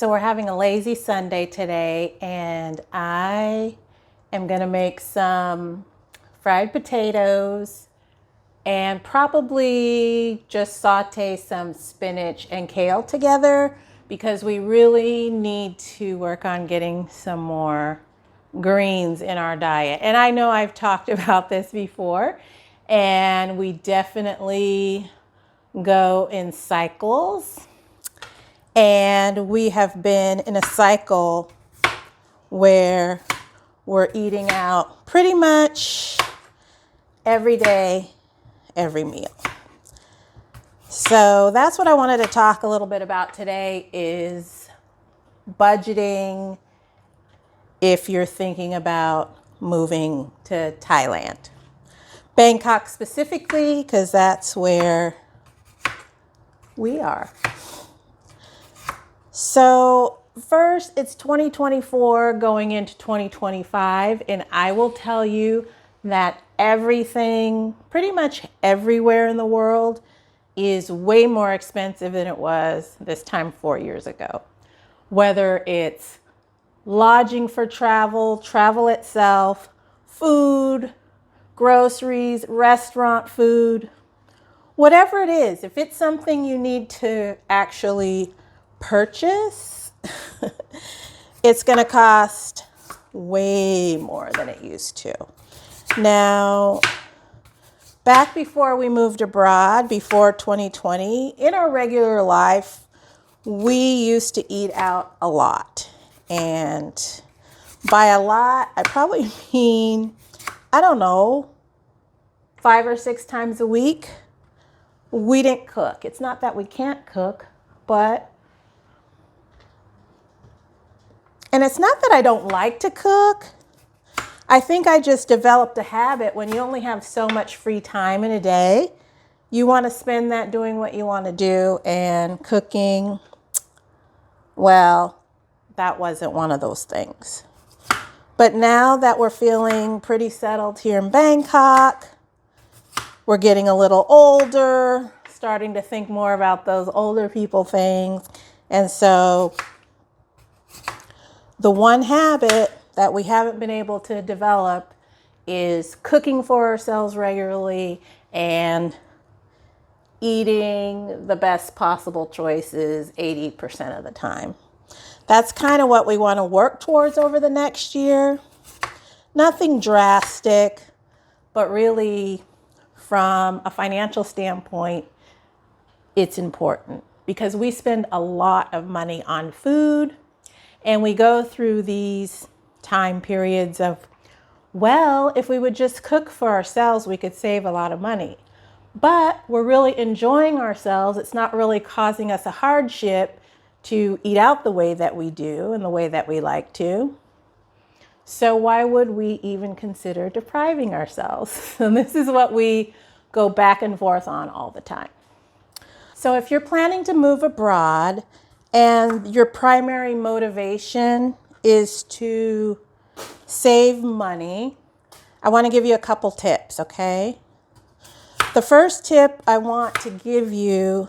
So we're having a lazy Sunday today, and I am going to make some fried potatoes and probably just saute some spinach and kale together because we really need to work on getting some more greens in our diet. And I know I've talked about this before, and we definitely go in cycles. And we have been in a cycle where we're eating out pretty much every day, every meal. So that's what I wanted to talk a little bit about today is budgeting if you're thinking about moving to Thailand. Bangkok specifically, because that's where we are. So first, it's 2024 going into 2025, and I will tell you that everything, pretty much everywhere in the world, is way more expensive than it was this time 4 years ago. Whether it's lodging for travel, travel itself, food, groceries, restaurant food, whatever it is, if it's something you need to actually purchase, it's going to cost way more than it used to. Now, back before we moved abroad, before 2020, in our regular life, we used to eat out a lot. And by a lot, I probably mean, I don't know, 5 or 6 times a week. We didn't cook. It's not that we can't cook, and it's not that I don't like to cook. I think I just developed a habit when you only have so much free time in a day. You want to spend that doing what you want to do, and cooking, well, that wasn't one of those things. But now that we're feeling pretty settled here in Bangkok, we're getting a little older, starting to think more about those older people things. And so the one habit that we haven't been able to develop is cooking for ourselves regularly and eating the best possible choices 80% of the time. That's kind of what we want to work towards over the next year. Nothing drastic, but really from a financial standpoint, it's important because we spend a lot of money on food, and we go through these time periods of, well, if we would just cook for ourselves, we could save a lot of money. But we're really enjoying ourselves. It's not really causing us a hardship to eat out the way that we do and the way that we like to. So why would we even consider depriving ourselves? And this is what we go back and forth on all the time. So if you're planning to move abroad and your primary motivation is to save money, I want to give you a couple tips, okay? The first tip I want to give you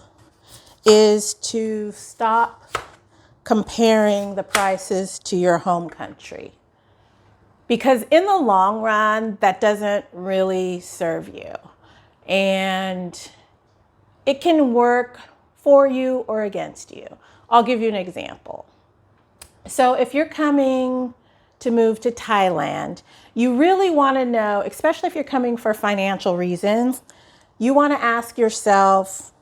is to stop comparing the prices to your home country. Because in the long run, that doesn't really serve you. And it can work for you or against you. I'll give you an example. So if you're coming to move to Thailand, you really want to know, especially if you're coming for financial reasons, you want to ask yourself,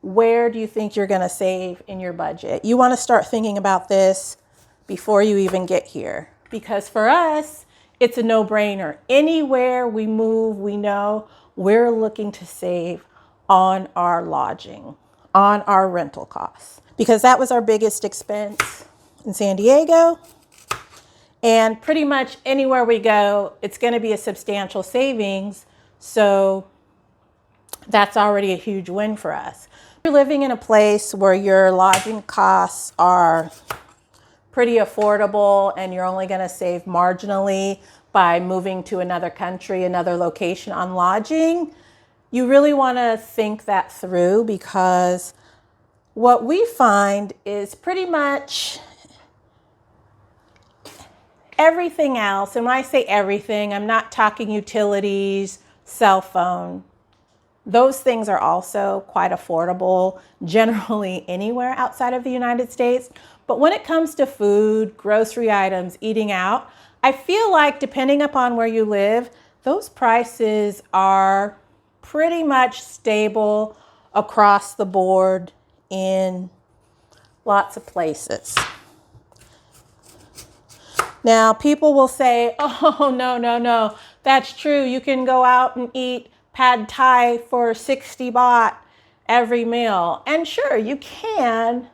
where do you think you're going to save in your budget? You want to start thinking about this before you even get here. Because for us, it's a no-brainer. Anywhere we move, we know we're looking to save on our lodging, on our rental costs. Because that was our biggest expense in San Diego. And pretty much anywhere we go, it's going to be a substantial savings. So that's already a huge win for us. You're living in a place where your lodging costs are pretty affordable and you're only going to save marginally by moving to another country, another location on lodging. You really want to think that through, because what we find is pretty much everything else. And when I say everything, I'm not talking utilities, cell phone. Those things are also quite affordable generally anywhere outside of the United States. But when it comes to food, grocery items, eating out, I feel like depending upon where you live, those prices are pretty much stable across the board in lots of places. Now, people will say, oh, no, that's true. You can go out and eat pad thai for 60 baht every meal. And sure, you can.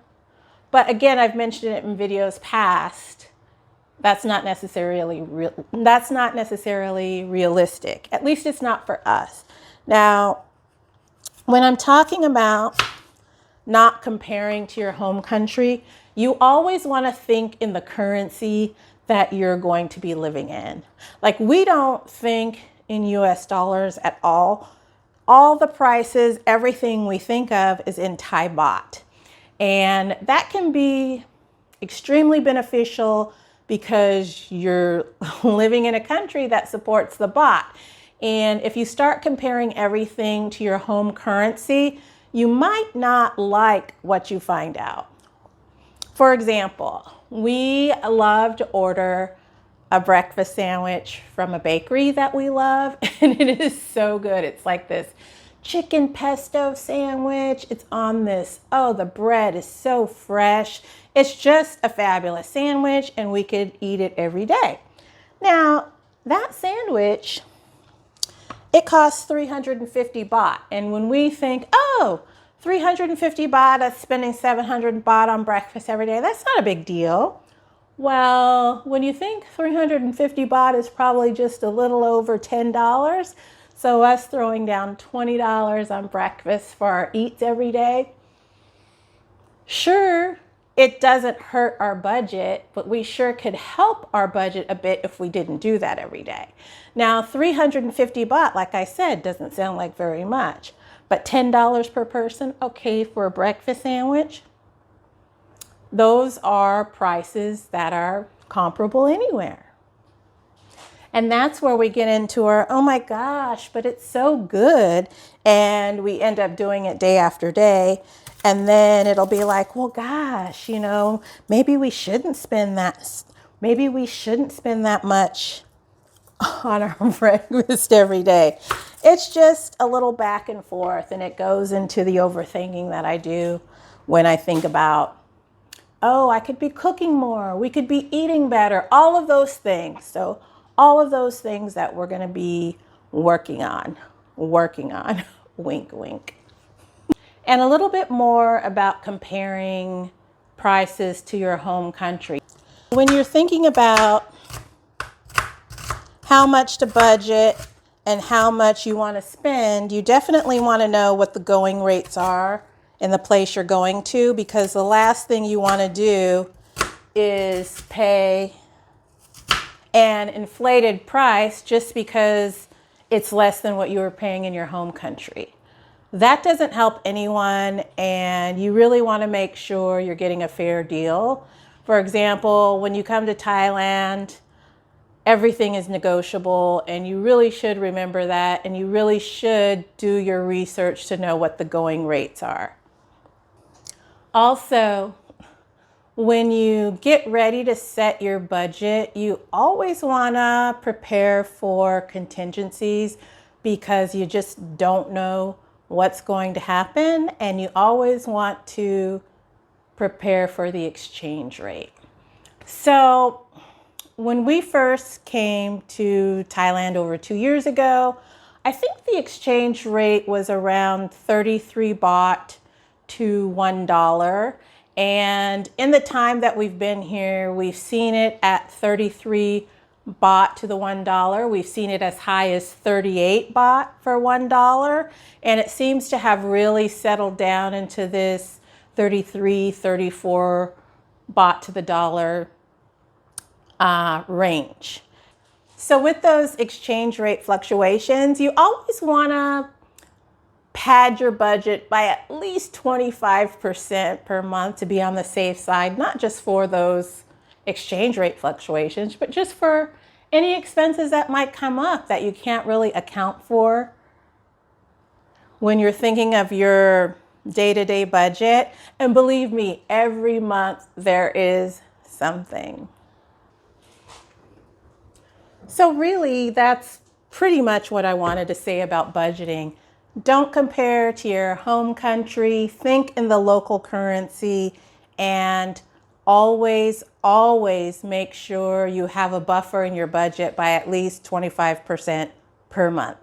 But again, I've mentioned it in videos past. That's not necessarily realistic. At least it's not for us. Now, when I'm talking about not comparing to your home country, you always want to think in the currency that you're going to be living in. Like, we don't think in US dollars at all. All the prices, everything we think of is in Thai baht. And that can be extremely beneficial because you're living in a country that supports the baht. And if you start comparing everything to your home currency, you might not like what you find out. For example, we love to order a breakfast sandwich from a bakery that we love, and it is so good. It's like this chicken pesto sandwich. It's on this, oh, the bread is so fresh. It's just a fabulous sandwich, and we could eat it every day. Now, that sandwich, it costs 350 baht. And when we think, oh, 350 baht, that's spending 700 baht on breakfast every day, that's not a big deal. Well, when you think 350 baht is probably just a little over $10, so us throwing down $20 on breakfast for our eats every day, sure, it doesn't hurt our budget, but we sure could help our budget a bit if we didn't do that every day. Now, 350 baht, like I said, doesn't sound like very much, but $10 per person, okay, for a breakfast sandwich, those are prices that are comparable anywhere. And that's where we get into our, oh my gosh, but it's so good. And we end up doing it day after day. And then it'll be like, well, gosh, you know, maybe we shouldn't spend that much on our breakfast every day. It's just a little back and forth, and it goes into the overthinking that I do when I think about, oh, I could be cooking more, we could be eating better, all of those things. So all of those things that we're going to be working on, wink, wink. And a little bit more about comparing prices to your home country. When you're thinking about how much to budget and how much you want to spend, you definitely want to know what the going rates are in the place you're going to, because the last thing you want to do is pay an inflated price just because it's less than what you were paying in your home country. That doesn't help anyone, and you really want to make sure you're getting a fair deal. For example, when you come to Thailand, everything is negotiable, and you really should remember that, and you really should do your research to know what the going rates are. Also, when you get ready to set your budget, you always want to prepare for contingencies because you just don't know what's going to happen, and you always want to prepare for the exchange rate. So when we first came to Thailand over 2 years ago, I think the exchange rate was around 33 baht to $1. And in the time that we've been here, we've seen it at 33 baht to the $1. We've seen it as high as 38 baht for $1. And it seems to have really settled down into this 33, 34 baht to the dollar range. So with those exchange rate fluctuations, you always want to pad your budget by at least 25% per month to be on the safe side, not just for those exchange rate fluctuations, but just for any expenses that might come up that you can't really account for when you're thinking of your day-to-day budget. And believe me, every month there is something. So really, that's pretty much what I wanted to say about budgeting. Don't compare to your home country. Think in the local currency, and always, always make sure you have a buffer in your budget by at least 25% per month.